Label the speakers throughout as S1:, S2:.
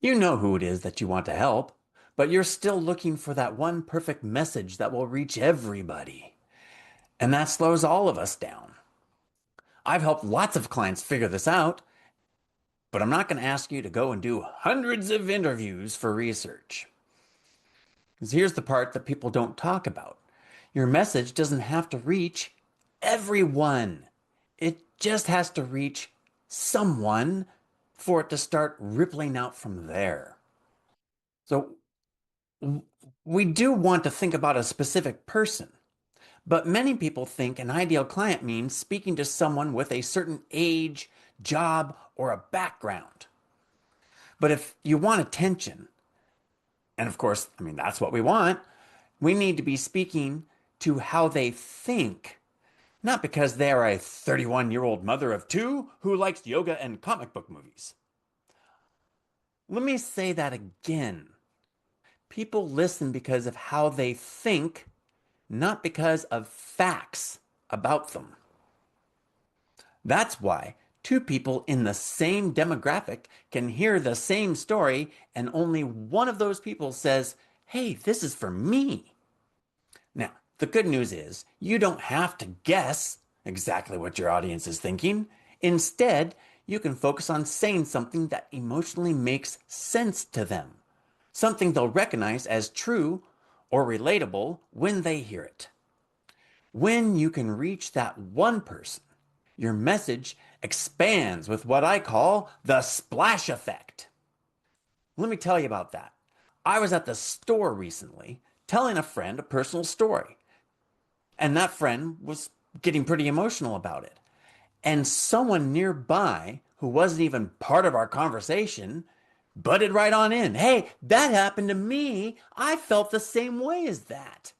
S1: You know who it is that you want to help, but you're still looking for that one perfect message that will reach everybody. And that slows all of us down. I've helped lots of clients figure this out, but I'm not going to ask you to go and do hundreds of interviews for research. Because here's the part that people don't talk about. Your message doesn't have to reach everyone. It just has to reach someone for it to start rippling out from there. So we do want to think about a specific person, but many people think an ideal client means speaking to someone with a certain age, job, or a background. But if you want attention, and of course, that's what we want, we need to be speaking to how they think, not because they are a 31-year-old mother of two who likes yoga and comic book movies. Let me say that again. People listen because of how they think, not because of facts about them. That's why two people in the same demographic can hear the same story and only one of those people says, "Hey, this is for me." Now, the good news is you don't have to guess exactly what your audience is thinking. Instead, you can focus on saying something that emotionally makes sense to them, something they'll recognize as true or relatable when they hear it. When you can reach that one person, your message expands with what I call the splash effect. Let me tell you about that. I was at the store recently telling a friend a personal story, and that friend was getting pretty emotional about it. And someone nearby who wasn't even part of our conversation butted right on in. "Hey, that happened to me. I felt the same way as that."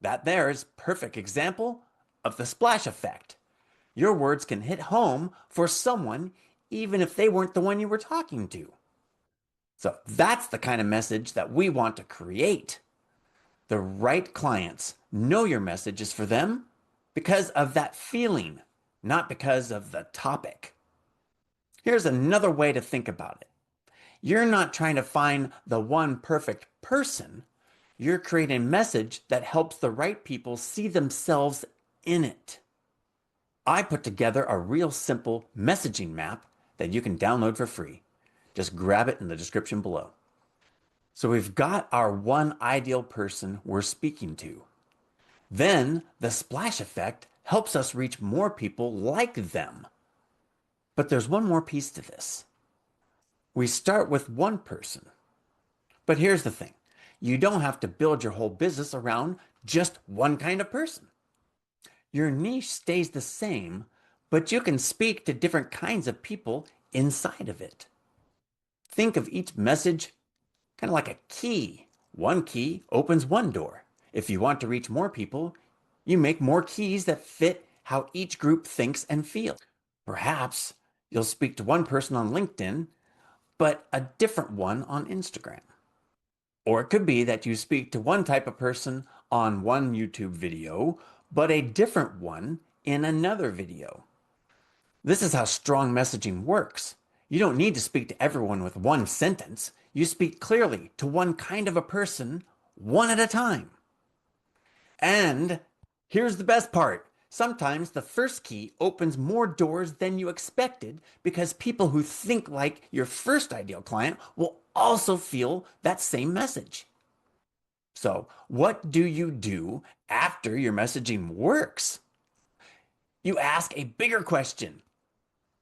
S1: That there is perfect example of the splash effect. Your words can hit home for someone even if they weren't the one you were talking to. So that's the kind of message that we want to create. The right clients know your message is for them because of that feeling, not because of the topic. Here's another way to think about it. You're not trying to find the one perfect person. You're creating a message that helps the right people see themselves in it. I put together a real simple messaging map that you can download for free. Just grab it in the description below. So we've got our one ideal person we're speaking to. Then the splash effect helps us reach more people like them. But there's one more piece to this. We start with one person. But here's the thing. You don't have to build your whole business around just one kind of person. Your niche stays the same, but you can speak to different kinds of people inside of it. Think of each message kind of like a key. One key opens one door. If you want to reach more people, you make more keys that fit how each group thinks and feels. Perhaps you'll speak to one person on LinkedIn, but a different one on Instagram. Or it could be that you speak to one type of person on one YouTube video, but a different one in another video. This is how strong messaging works. You don't need to speak to everyone with one sentence. You speak clearly to one kind of a person, one at a time. And here's the best part. Sometimes the first key opens more doors than you expected because people who think like your first ideal client will also feel that same message. So, what do you do after your messaging works? You ask a bigger question.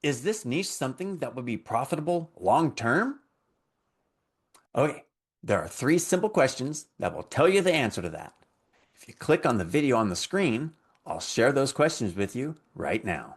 S1: Is this niche something that would be profitable long term? Okay, there are 3 simple questions that will tell you the answer to that. If you click on the video on the screen, I'll share those questions with you right now.